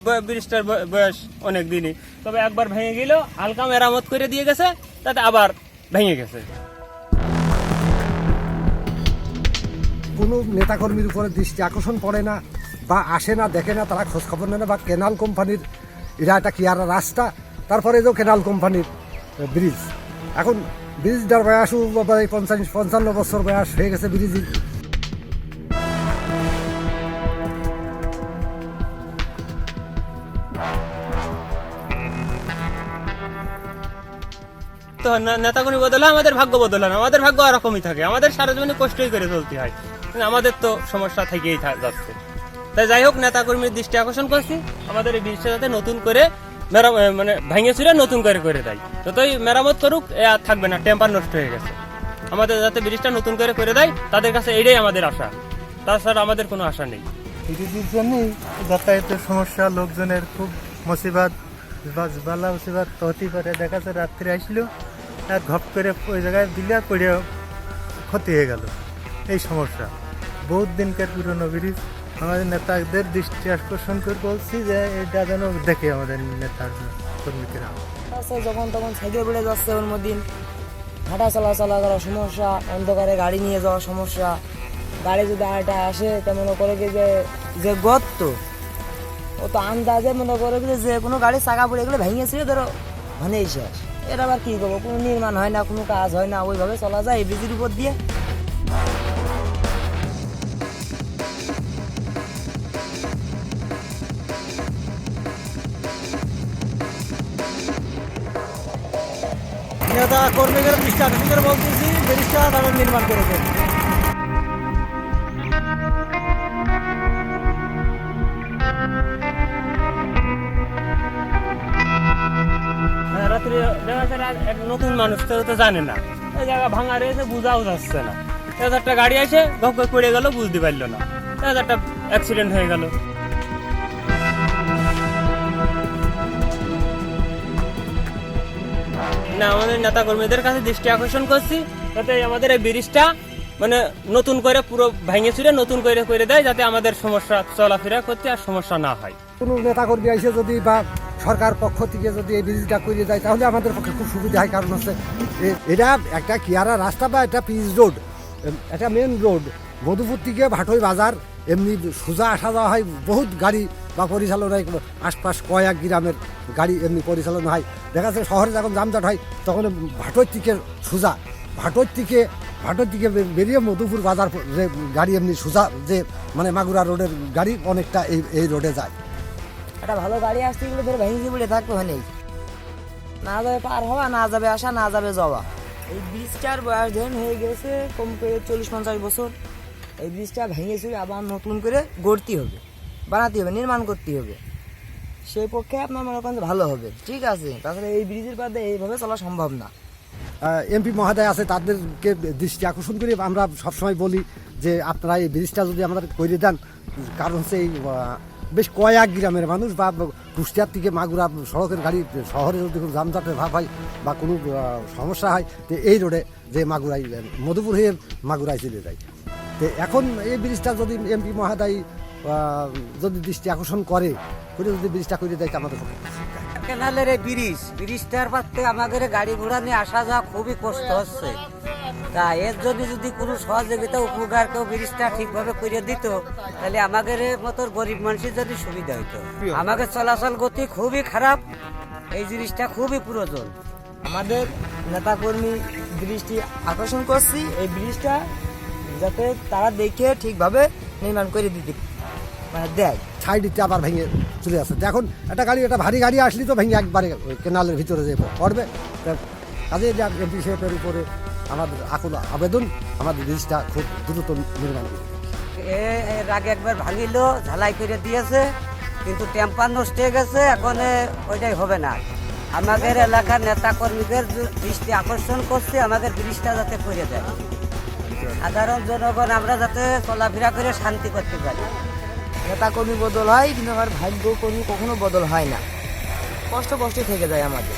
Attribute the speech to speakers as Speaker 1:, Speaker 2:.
Speaker 1: ব্রিজটার বয়স অনেক দিনই, তবে একবার ভেঙে গেল, হালকা মেরামত করে দিয়ে গেছে, তাতে আবার ভেঙে গেছে।
Speaker 2: কোনো নেতাকর্মীর উপরে দৃষ্টি আকর্ষণ পড়ে না বা আসে না, দেখে না, তারা খোঁজ খবর নেয় না। বা কেনাল কোম্পানির এরা একটা কিয়ারা রাস্তা, তারপরে যে কেনাল কোম্পানির ব্রিজ, এখন ব্রিজটার বয়সও 55 বছর বয়স হয়ে গেছে ব্রিজই।
Speaker 1: তো নেতাকর্মী বদল হয়, আমাদের ভাগ্য বদল হয় না, আমাদের ভাগ্য এরকমই থাকে, আমাদের সারা জীবনে কষ্টই করে চলতে হয়, আমাদের তো সমস্যা থেকেই যাচ্ছে। তাই যাই হোক, নেতাকর্মীর দৃষ্টি আকর্ষণ করছি, আমাদের এই ব্রিজটা যাতে নতুন করে মানে ভেঙে চুরে নতুন করে দেয়, যতই মেরামত করুক এ আর থাকবে না, টেম্পার নষ্ট হয়ে গেছে, আমাদের যাতে ব্রিজটা নতুন করে দেয়, তাদের কাছে এইটাই আমাদের আশা, তাছাড়া আমাদের কোনো আশা নেই।
Speaker 3: ব্রিজের জন্যই যাতায়াতের সমস্যা, লোকজনের খুব মুসিবত, বালা মুসিবত হতেই পারে। দেখা যাচ্ছে রাত্রে আসলো আর ঘপ করে ওই জায়গায় দিলে পড়ে ক্ষতি হয়ে গেল, এই সমস্যা। বহুত দিনকার পুরনো ব্রিজ, আমাদের নেতাদের দৃষ্টি আকর্ষণ করে বলছি যে এটা যেন দেখে আমাদের নেতার কর্মীরা।
Speaker 4: যখন তখন সাইকেল বেড়ে যাচ্ছে, ওর মধ্যে হাঁটা চলাচলা করার সমস্যা, অন্ধকারে গাড়ি নিয়ে যাওয়ার সমস্যা, গাড়ি যদি আরেকটা আসে তা মনে করে কি যে গর্ত, ও তো আন্দাজে মনে করে কি যে কোনো গাড়ির চাকা পড়ে গেলে ভেঙেছিল, ধরো ভানেই শেষ। এর আবার কী করবো, কোনো নির্মাণ হয় না, কোনো কাজ হয় না, ওইভাবে চলা যায় এই ব্রিজের উপর দিয়ে।
Speaker 2: নেতা কর্মীদের দৃষ্টি আকর্ষণ করে বলতেছি, ব্রিজটা তারা নির্মাণ করেছে।
Speaker 1: রাত্রে এক নতুন মানুষ তো জানে না, এই জায়গা ভাঙা রয়েছে, বোঝাও যাচ্ছে না, একটা গাড়ি এসে ঘপ করে পড়ে গেল, বুঝতে পারলো না, একটা অ্যাক্সিডেন্ট হয়ে গেল। না, আমাদের নেতা কর্মীদের কাছে দৃষ্টি আকর্ষণ করছি, যাতে আমাদের এই ব্রিজটা মানে নতুন করে পুরো ভেঙে চুরে নতুন করে দেয়, যাতে আমাদের সমস্যা চলাফেরা করতে আর সমস্যা না হয়।
Speaker 2: কোনো নেতাকর্মী এসে যদি বা সরকার পক্ষ থেকে যদি এই ব্রিজটা করে দেয়, তাহলে আমাদের পক্ষে খুব সুবিধা হয়। কারণ হচ্ছে এটা একটা কিয়ারা রাস্তা বা একটা পিচ রোড, একটা মেন রোড, মধুপুর থেকে ভাটই বাজার এমনি সোজা আসা যাওয়া হয়, বহুত গাড়ি বা পরিচালনায় আশপাশ কয়েক গ্রামের গাড়ি এমনি পরিচালনা হয়। দেখা যাচ্ছে শহরে যখন যানজট হয়, তখন ভাটই থেকে সোজা, ভাটই থেকে বেরিয়ে মধুপুর বাজার যে গাড়ি এমনি সোজা, যে মানে মাগুরা রোডের গাড়ি অনেকটা এই রোডে যায়।
Speaker 4: একটা ভালো গাড়ি আসতে গেলে ধরো ভেঙে পড়ে থাকতে হয়, না যাবে পার হওয়া, না যাবে আসা, না যাবে যাওয়া। এই ব্রিজটার বয়স ধরেন হয়ে গেছে কম করে 40-50 বছর। এই ব্রিজটা ভেঙে চুরে আবার নতুন করে গড়তে হবে, বানাতে হবে, নির্মাণ করতে হবে। সেই পক্ষে আপনার মনে করেন ভালো হবে, ঠিক আছে। তাছাড়া এই ব্রিজের পাশে এইভাবে চলা সম্ভব না।
Speaker 2: এমপি মহোদয় আছে, তাদেরকে দৃষ্টি আকর্ষণ করে আমরা সবসময় বলি যে আপনারা এই ব্রিজটা যদি আমাদের করে দেন, কারণ হচ্ছে এই বেশ কয়েক গ্রামের মানুষ বা কুষ্টিয়ার থেকে মাগুরা সড়কের গাড়ি শহরে যদি কোনো যানজটের ভাব হয় বা কোনো সমস্যা হয়, তো এই রোডে যে মাগুরাই মধুপুর হয়ে মাগুরায় চলে যায়। তো এখন এই ব্রিজটা যদি এমপি মহোদয় যদি দৃষ্টি আকর্ষণ করে যদি ব্রিজটা করে দেয়, আমাদের
Speaker 5: কেনালের এই ব্রিজটার পাশে আমাদের গাড়ি ঘোড়া নিয়ে আসা যাওয়া খুবই কষ্ট হচ্ছে। তা এর জন্য যদি কোনো সহযোগিতা উপকার কেউ ব্রিজটা ঠিকভাবে করে দিত, তাহলে আমাদের মতো গরিব মানুষের জন্য সুবিধা হইতো। আমাদের চলাচল গতি খুবই খারাপ, এই জিনিসটা খুবই প্রয়োজন।
Speaker 4: আমাদের নেতাকর্মী দৃষ্টি আকর্ষণ করছি এই ব্রিজটা যাতে তারা দেখে ঠিকভাবে নির্মাণ করে দিতে মানে দেয়।
Speaker 2: সাইডে আবার ভেঙে চলে আসছে। এখন একটা ভারী গাড়ি আসলে তো ভেঙে একবারে কেনালের ভিতরে যে পড়বে। কাজে এমপি সাহেবের উপরে আমাদের আকুল আবেদন, আমাদের ব্রিজটা খুব দ্রুত নির্মাণ করবে।
Speaker 5: এর আগে একবার ভাঙিল, ঝালাই করে দিয়েছে, কিন্তু টেম্পার নষ্ট হয়ে গেছে, এখন ওইটাই হবে না। আমাদের এলাকার নেতা কর্মীদের দৃষ্টি আকর্ষণ করছে আমাদের ব্রিজটা যাতে করে দেয়, সাধারণ জনগণ আমরা যাতে চলাফেরা করে শান্তি করতে পারি।
Speaker 4: নেতাকর্মী বদল হয়, কিন্তু আমার ভাগ্য কর্মী কখনো বদল হয় না, কষ্ট থেকে যায় আমাদের।